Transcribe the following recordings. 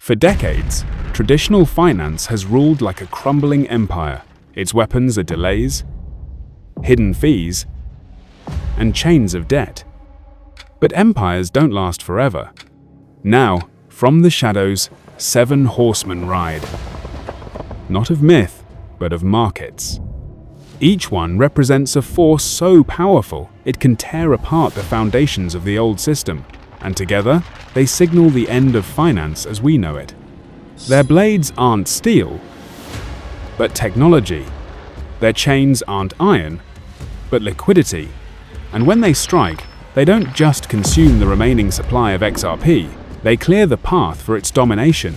For decades, traditional finance has ruled like a crumbling empire. Its weapons are delays, hidden fees, and chains of debt. But empires don't last forever. Now, from the shadows, 7 horsemen ride. Not of myth, but of markets. Each one represents a force so powerful it can tear apart the foundations of the old system, and together they signal the end of finance as we know it. Their blades aren't steel, but technology. Their chains aren't iron, but liquidity. And when they strike, they don't just consume the remaining supply of XRP, they clear the path for its domination.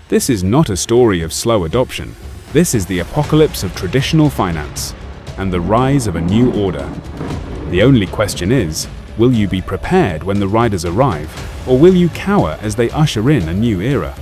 This is not a story of slow adoption. This is the apocalypse of traditional finance and the rise of a new order. The only question is, will you be prepared when the riders arrive, or will you cower as they usher in a new era?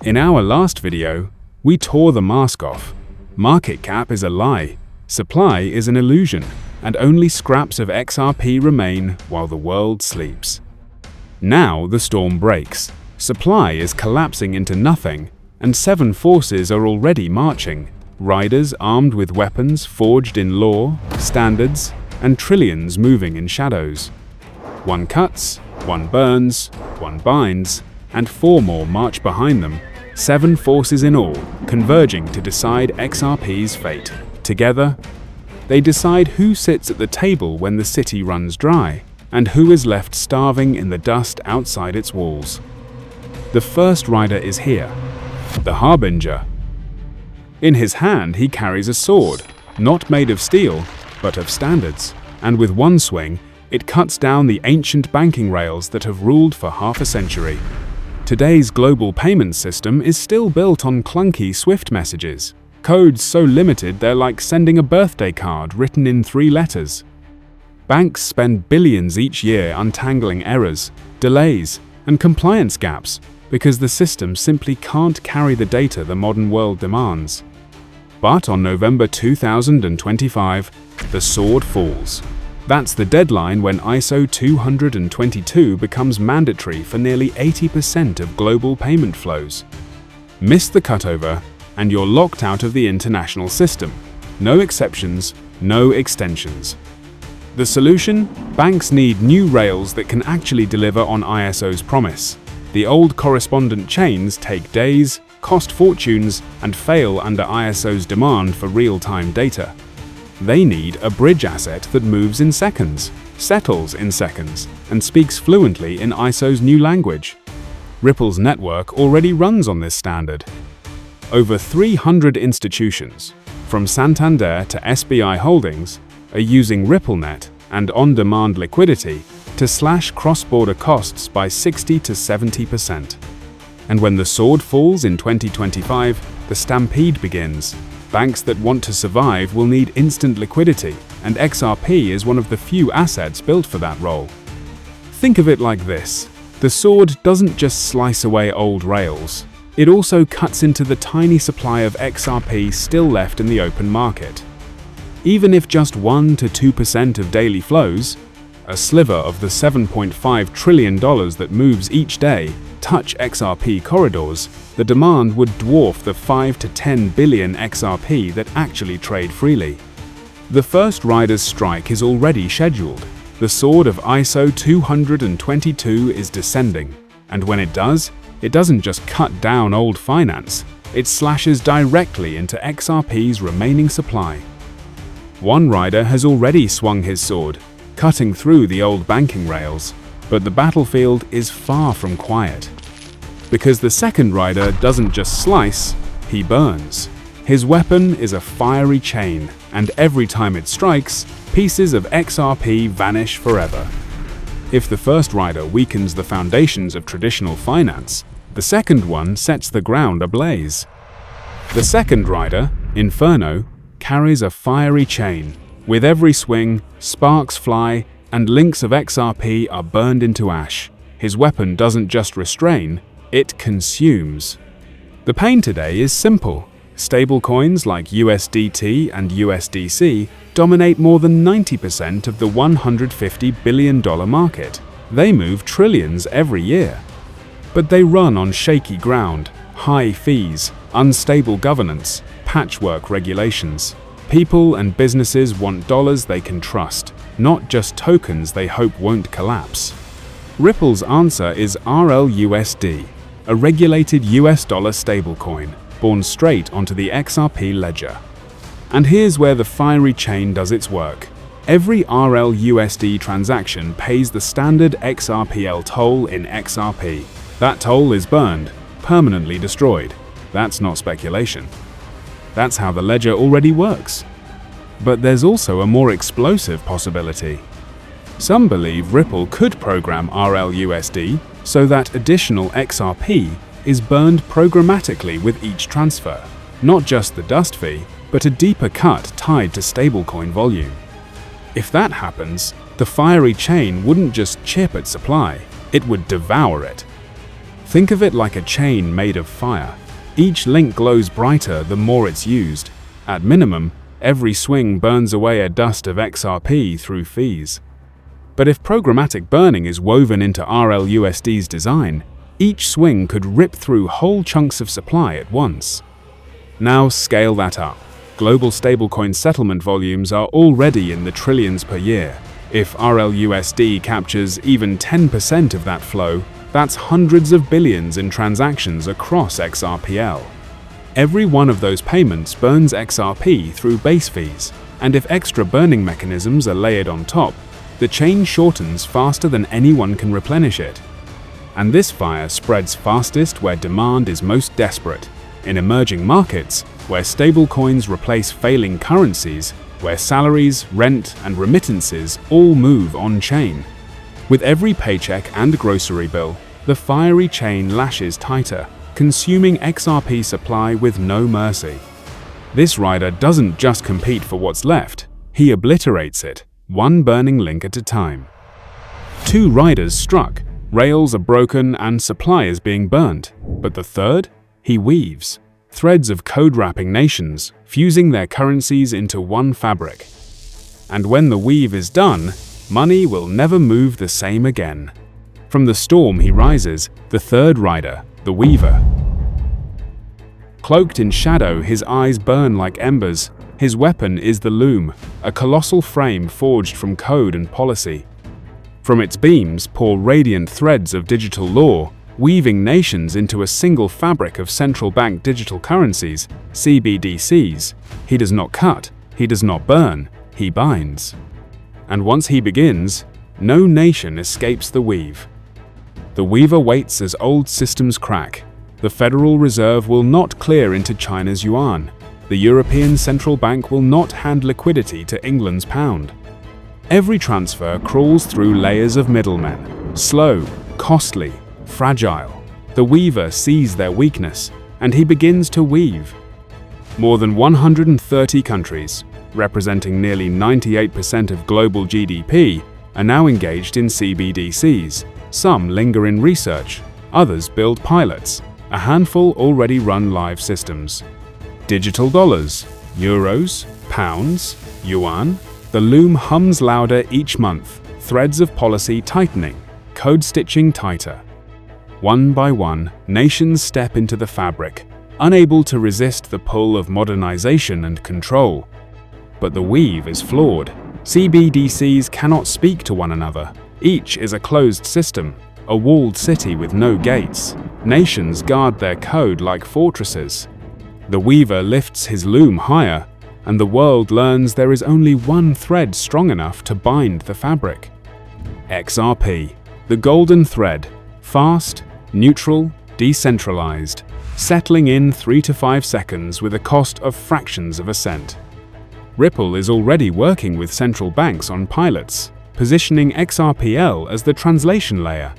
In our last video, we tore the mask off. Market cap is a lie, supply is an illusion, and only scraps of XRP remain while the world sleeps. Now the storm breaks. Supply is collapsing into nothing, and 7 forces are already marching. Riders armed with weapons forged in law, standards, and trillions moving in shadows. One cuts, one burns, one binds, and 4 more march behind them. 7 forces in all, converging to decide XRP's fate. Together, they decide who sits at the table when the city runs dry, and who is left starving in the dust outside its walls. The first rider is here, the Harbinger. In his hand he carries a sword, not made of steel, but of standards, and with one swing, it cuts down the ancient banking rails that have ruled for half a century. Today's global payment system is still built on clunky Swift messages, codes so limited they're like sending a birthday card written in 3 letters. Banks spend billions each year untangling errors, delays, and compliance gaps because the system simply can't carry the data the modern world demands. But on November 2025, the sword falls. That's the deadline when ISO 20022 becomes mandatory for nearly 80% of global payment flows. Miss the cutover, and you're locked out of the international system. No exceptions, no extensions. The solution? Banks need new rails that can actually deliver on ISO's promise. The old correspondent chains take days, cost fortunes, and fail under ISO's demand for real-time data. They need a bridge asset that moves in seconds, settles in seconds, and speaks fluently in ISO's new language. Ripple's network already runs on this standard. Over 300 institutions, from Santander to SBI Holdings, are using RippleNet and on-demand liquidity to slash cross-border costs by 60 to 70%. And when the sword falls in 2025, the stampede begins. Banks that want to survive will need instant liquidity, and XRP is one of the few assets built for that role. Think of it like this. The sword doesn't just slice away old rails. It also cuts into the tiny supply of XRP still left in the open market. Even if just 1 to 2% of daily flows, a sliver of the $7.5 trillion that moves each day, touch XRP corridors, the demand would dwarf the 5 to 10 billion XRP that actually trade freely. The first rider's strike is already scheduled. The sword of ISO 20022 is descending, and when it does, it doesn't just cut down old finance, it slashes directly into XRP's remaining supply. One rider has already swung his sword, cutting through the old banking rails, but the battlefield is far from quiet. Because the second rider doesn't just slice, he burns. His weapon is a fiery chain, and every time it strikes, pieces of XRP vanish forever. If the first rider weakens the foundations of traditional finance, the second one sets the ground ablaze. The second rider, Inferno, carries a fiery chain. With every swing, sparks fly, and links of XRP are burned into ash. His weapon doesn't just restrain, it consumes. The pain today is simple. Stablecoins like USDT and USDC dominate more than 90% of the $150 billion market. They move trillions every year. But they run on shaky ground, high fees, unstable governance, patchwork regulations. People and businesses want dollars they can trust, not just tokens they hope won't collapse. Ripple's answer is RLUSD, a regulated US dollar stablecoin, born straight onto the XRP ledger. And here's where the fiery chain does its work. Every RLUSD transaction pays the standard XRPL toll in XRP. That toll is burned, permanently destroyed. That's not speculation. That's how the ledger already works. But there's also a more explosive possibility. Some believe Ripple could program RLUSD so that additional XRP is burned programmatically with each transfer. Not just the dust fee, but a deeper cut tied to stablecoin volume. If that happens, the fiery chain wouldn't just chip at supply, it would devour it. Think of it like a chain made of fire. Each link glows brighter the more it's used. At minimum, every swing burns away a dust of XRP through fees. But if programmatic burning is woven into RLUSD's design, each swing could rip through whole chunks of supply at once. Now scale that up. Global stablecoin settlement volumes are already in the trillions per year. If RLUSD captures even 10% of that flow, that's hundreds of billions in transactions across XRPL. Every one of those payments burns XRP through base fees, and if extra burning mechanisms are layered on top, the chain shortens faster than anyone can replenish it. And this fire spreads fastest where demand is most desperate, in emerging markets, where stablecoins replace failing currencies, where salaries, rent, and remittances all move on-chain. With every paycheck and grocery bill, the fiery chain lashes tighter, consuming XRP supply with no mercy. This rider doesn't just compete for what's left, he obliterates it, one burning link at a time. Two riders struck, rails are broken and supply is being burnt, but the third? He weaves. Threads of code wrapping nations, fusing their currencies into one fabric. And when the weave is done, money will never move the same again. From the storm he rises, the third rider, the weaver. Cloaked in shadow, his eyes burn like embers. His weapon is the loom, a colossal frame forged from code and policy. From its beams pour radiant threads of digital law, weaving nations into a single fabric of central bank digital currencies, CBDCs. He does not cut, he does not burn, he binds. And once he begins, no nation escapes the weave. The weaver waits as old systems crack. The Federal Reserve will not clear into China's yuan. The European Central Bank will not hand liquidity to England's pound. Every transfer crawls through layers of middlemen, slow, costly, fragile. The weaver sees their weakness, and he begins to weave. More than 130 countries, representing nearly 98% of global GDP, are now engaged in CBDCs. Some linger in research, others build pilots, a handful already run live systems. Digital dollars, euros, pounds, yuan, the loom hums louder each month, threads of policy tightening, code stitching tighter. One by one, nations step into the fabric, unable to resist the pull of modernization and control. But the weave is flawed. CBDCs cannot speak to one another. Each is a closed system, a walled city with no gates. Nations guard their code like fortresses. The weaver lifts his loom higher, and the world learns there is only one thread strong enough to bind the fabric. XRP, the golden thread, fast, neutral, decentralized, settling in 3 to 5 seconds with a cost of fractions of a cent. Ripple is already working with central banks on pilots, positioning XRPL as the translation layer.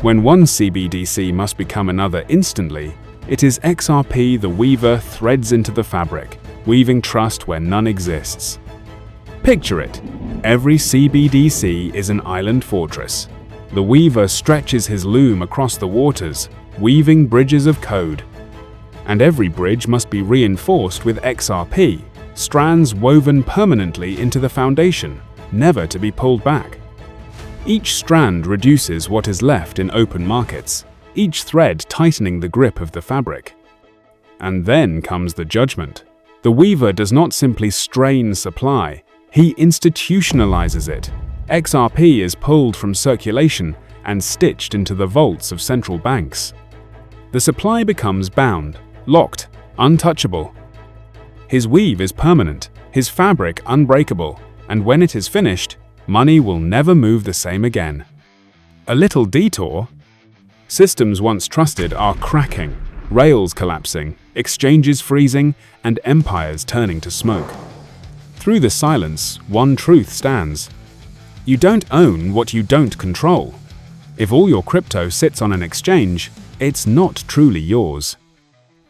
When one CBDC must become another instantly, it is XRP the weaver threads into the fabric, weaving trust where none exists. Picture it. Every CBDC is an island fortress. The weaver stretches his loom across the waters, weaving bridges of code. And every bridge must be reinforced with XRP, strands woven permanently into the foundation, never to be pulled back. Each strand reduces what is left in open markets, each thread tightening the grip of the fabric. And then comes the judgment. The weaver does not simply strain supply, he institutionalizes it. XRP is pulled from circulation and stitched into the vaults of central banks. The supply becomes bound, locked, untouchable. His weave is permanent, his fabric unbreakable, and when it is finished, money will never move the same again. A little detour. Systems once trusted are cracking, rails collapsing, exchanges freezing, and empires turning to smoke. Through the silence, one truth stands. You don't own what you don't control. If all your crypto sits on an exchange, it's not truly yours.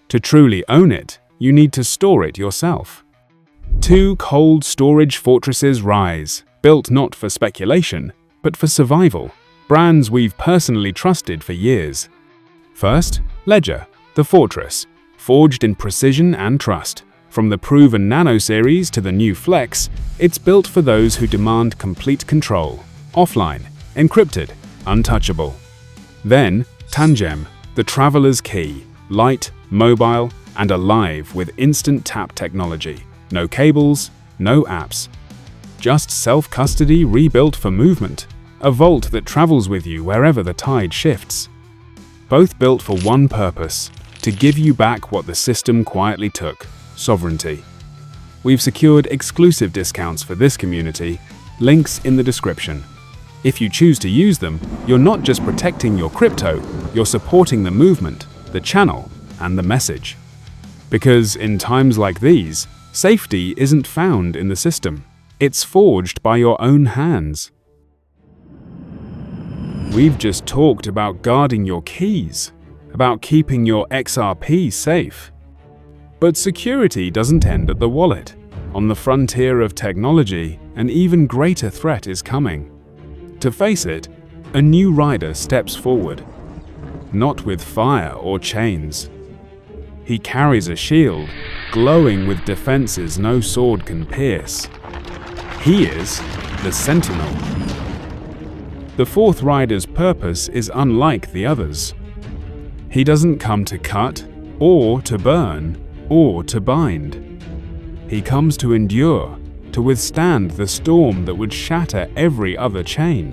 To truly own it, you need to store it yourself. Two cold storage fortresses rise, built not for speculation, but for survival, brands we've personally trusted for years. First, Ledger, the fortress, forged in precision and trust. From the proven Nano series to the new Flex, it's built for those who demand complete control, offline, encrypted, untouchable. Then, Tangem, the traveler's key, light, mobile, and alive with instant tap technology. No cables, no apps. Just self-custody rebuilt for movement, a vault that travels with you wherever the tide shifts. Both built for one purpose, to give you back what the system quietly took, sovereignty. We've secured exclusive discounts for this community, links in the description. If you choose to use them, you're not just protecting your crypto, you're supporting the movement, the channel, and the message. Because in times like these, safety isn't found in the system. It's forged by your own hands. We've just talked about guarding your keys, about keeping your XRP safe. But security doesn't end at the wallet. On the frontier of technology, an even greater threat is coming. To face it, a new rider steps forward. Not with fire or chains. He carries a shield, glowing with defenses no sword can pierce. He is the Sentinel. The fourth rider's purpose is unlike the others. He doesn't come to cut, or to burn, or to bind. He comes to endure, to withstand the storm that would shatter every other chain.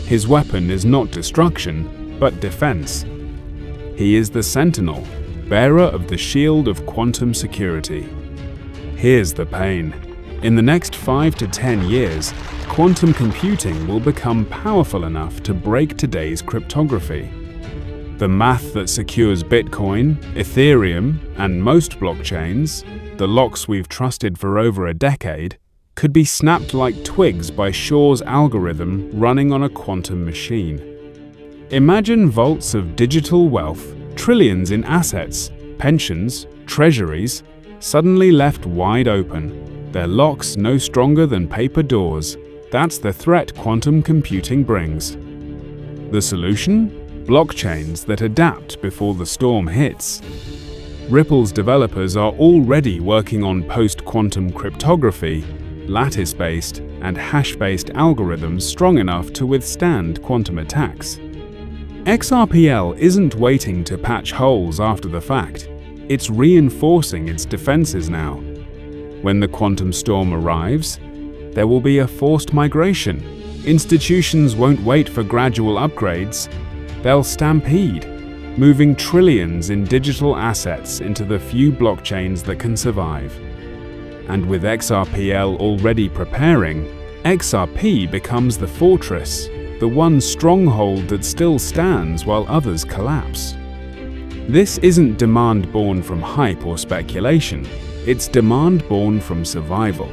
His weapon is not destruction, but defense. He is the Sentinel, bearer of the shield of quantum security. Here's the pain. In the next 5 to 10 years, quantum computing will become powerful enough to break today's cryptography. The math that secures Bitcoin, Ethereum, and most blockchains, the locks we've trusted for over a decade, could be snapped like twigs by Shor's algorithm running on a quantum machine. Imagine vaults of digital wealth, trillions in assets, pensions, treasuries, suddenly left wide open, their locks no stronger than paper doors. That's the threat quantum computing brings. The solution? Blockchains that adapt before the storm hits. Ripple's developers are already working on post-quantum cryptography, lattice-based and hash-based algorithms strong enough to withstand quantum attacks. XRPL isn't waiting to patch holes after the fact. It's reinforcing its defenses now. When the quantum storm arrives, there will be a forced migration. Institutions won't wait for gradual upgrades. They'll stampede, moving trillions in digital assets into the few blockchains that can survive. And with XRPL already preparing, XRP becomes the fortress, the one stronghold that still stands while others collapse. This isn't demand born from hype or speculation, it's demand born from survival.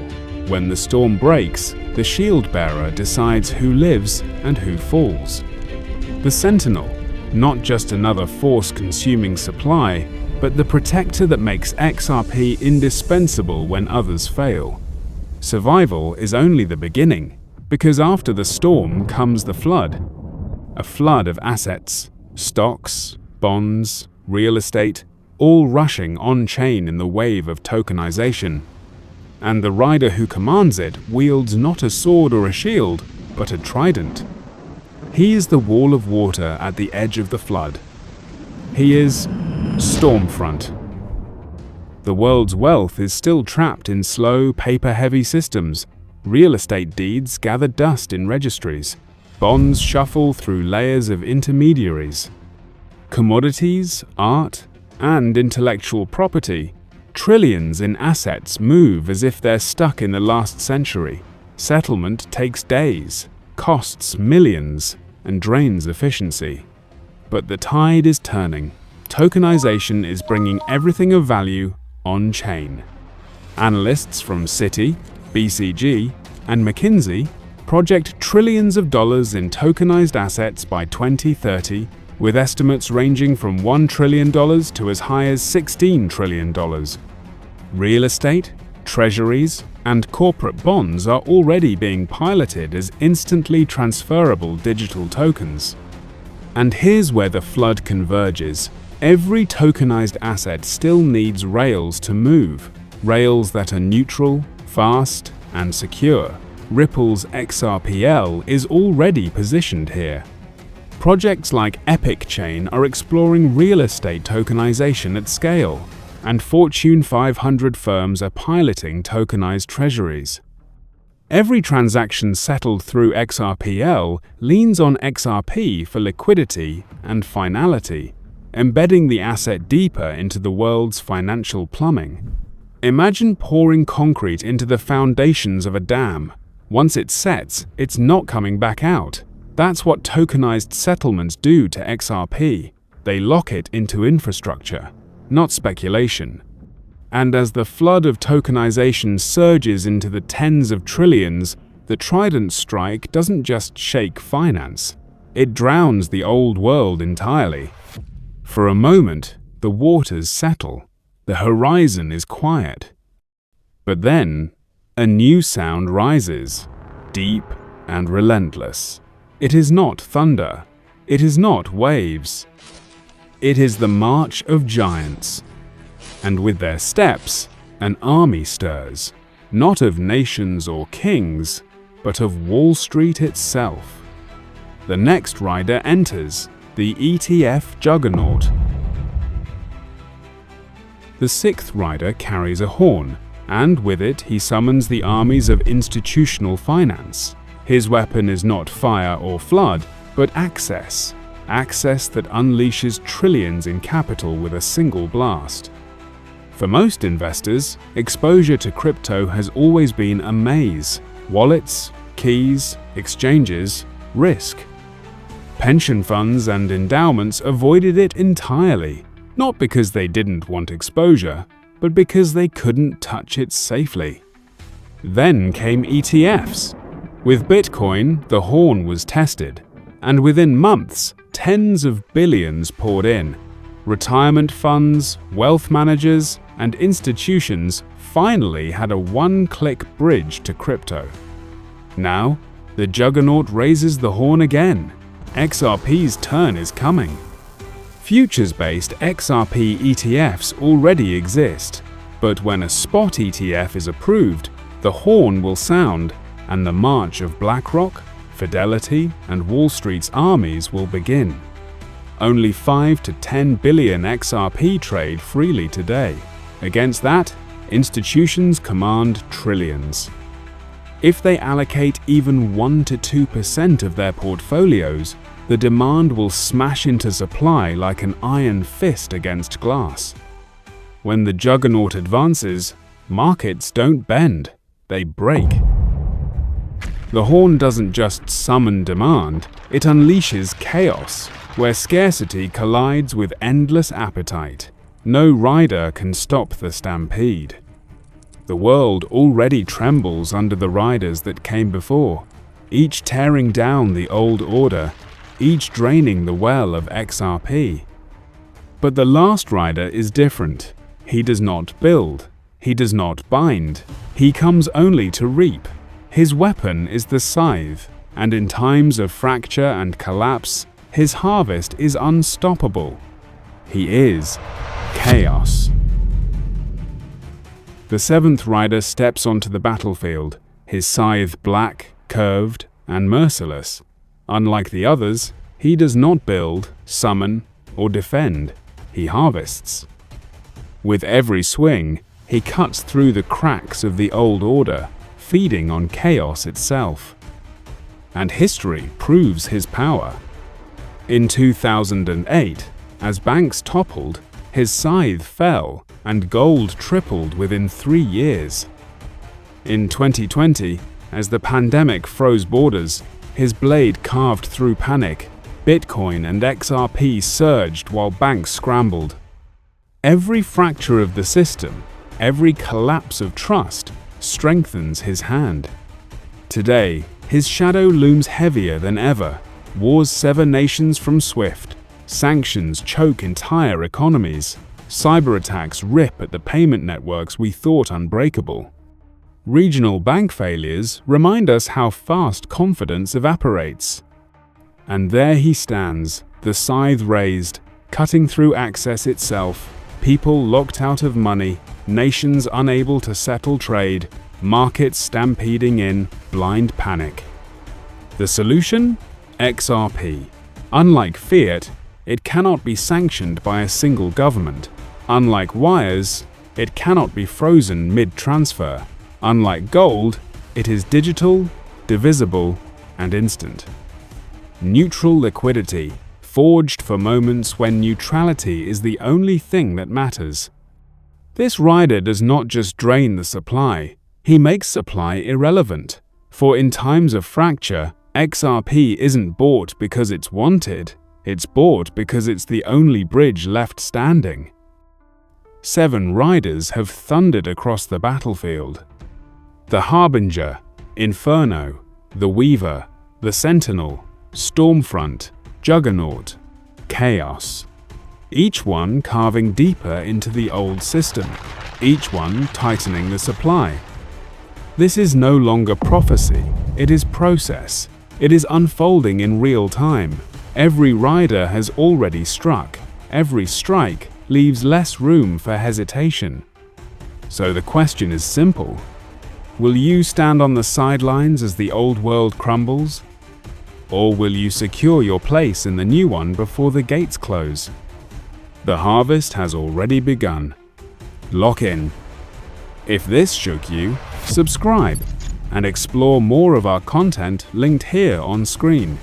When the storm breaks, the shield bearer decides who lives and who falls. The Sentinel, not just another force-consuming supply, but the protector that makes XRP indispensable when others fail. Survival is only the beginning, because after the storm comes the flood. A flood of assets, stocks, bonds, real estate, all rushing on-chain in the wave of tokenization. And the rider who commands it wields not a sword or a shield, but a trident. He is the wall of water at the edge of the flood. He is Stormfront. The world's wealth is still trapped in slow, paper-heavy systems. Real estate deeds gather dust in registries. Bonds shuffle through layers of intermediaries. Commodities, art, and intellectual property, trillions in assets move as if they're stuck in the last century. Settlement takes days, costs millions, and drains efficiency. But the tide is turning. Tokenization is bringing everything of value on-chain. Analysts from Citi, BCG, and McKinsey project trillions of dollars in tokenized assets by 2030, with estimates ranging from $1 trillion to as high as $16 trillion. Real estate, treasuries, and corporate bonds are already being piloted as instantly transferable digital tokens. And here's where the flood converges. Every tokenized asset still needs rails to move, rails that are neutral, fast, and secure. Ripple's XRPL is already positioned here. Projects like Epic Chain are exploring real estate tokenization at scale, and Fortune 500 firms are piloting tokenized treasuries. Every transaction settled through XRPL leans on XRP for liquidity and finality, embedding the asset deeper into the world's financial plumbing. Imagine pouring concrete into the foundations of a dam. Once it sets, it's not coming back out. That's what tokenized settlements do to XRP. They lock it into infrastructure, not speculation. And as the flood of tokenization surges into the tens of trillions, the Trident strike doesn't just shake finance. It drowns the old world entirely. For a moment, the waters settle. The horizon is quiet. But then, a new sound rises, deep and relentless. It is not thunder. It is not waves. It is the march of giants. And with their steps, an army stirs, not of nations or kings, but of Wall Street itself. The next rider enters, the ETF Juggernaut. The sixth rider carries a horn, and with it he summons the armies of institutional finance. His weapon is not fire or flood, but access. Access that unleashes trillions in capital with a single blast. For most investors, exposure to crypto has always been a maze. Wallets, keys, exchanges, risk. Pension funds and endowments avoided it entirely, not because they didn't want exposure, but because they couldn't touch it safely. Then came ETFs. With Bitcoin, the horn was tested, and within months, tens of billions poured in. Retirement funds, wealth managers, and institutions finally had a one-click bridge to crypto. Now, the Juggernaut raises the horn again. XRP's turn is coming. Futures-based XRP ETFs already exist, but when a spot ETF is approved, the horn will sound, and the march of BlackRock, Fidelity, and Wall Street's armies will begin. Only 5 to 10 billion XRP trade freely today. Against that, institutions command trillions. If they allocate even 1 to 2% of their portfolios, the demand will smash into supply like an iron fist against glass. When the Juggernaut advances, markets don't bend, they break. The horn doesn't just summon demand, it unleashes chaos, where scarcity collides with endless appetite. No rider can stop the stampede. The world already trembles under the riders that came before, each tearing down the old order, each draining the well of XRP. But the last rider is different. He does not build, He does not bind. He comes only to reap. His weapon is the scythe, and in times of fracture and collapse, his harvest is unstoppable. He is chaos. The seventh rider steps onto the battlefield, his scythe black, curved, and merciless. Unlike the others, he does not build, summon, or defend. He harvests. With every swing, he cuts through the cracks of the old order, feeding on chaos itself. And history proves his power. In 2008, as banks toppled, his scythe fell and gold tripled within 3 years. In 2020, as the pandemic froze borders, his blade carved through panic. Bitcoin and XRP surged while banks scrambled. Every fracture of the system, every collapse of trust, strengthens his hand. Today, his shadow looms heavier than ever. Wars sever nations from SWIFT. Sanctions choke entire economies. Cyber attacks rip at the payment networks we thought unbreakable. Regional bank failures remind us how fast confidence evaporates. And there he stands, the scythe raised, cutting through access itself, people locked out of money, nations unable to settle trade, markets stampeding in blind panic. The solution? XRP. Unlike fiat, it cannot be sanctioned by a single government. Unlike wires, it cannot be frozen mid-transfer. Unlike gold, it is digital, divisible, and instant. Neutral liquidity, forged for moments when neutrality is the only thing that matters. This rider does not just drain the supply, he makes supply irrelevant. For in times of fracture, XRP isn't bought because it's wanted, it's bought because it's the only bridge left standing. 7 riders have thundered across the battlefield. The Harbinger, Inferno, the Weaver, the Sentinel, Stormfront, Juggernaut, Chaos. Each one carving deeper into the old system, each one tightening the supply. This is no longer prophecy, it is process. It is unfolding in real time. Every rider has already struck. Every strike leaves less room for hesitation. So the question is simple. Will you stand on the sidelines as the old world crumbles? Or will you secure your place in the new one before the gates close? The harvest has already begun. Lock in. If this shook you, subscribe and explore more of our content linked here on screen.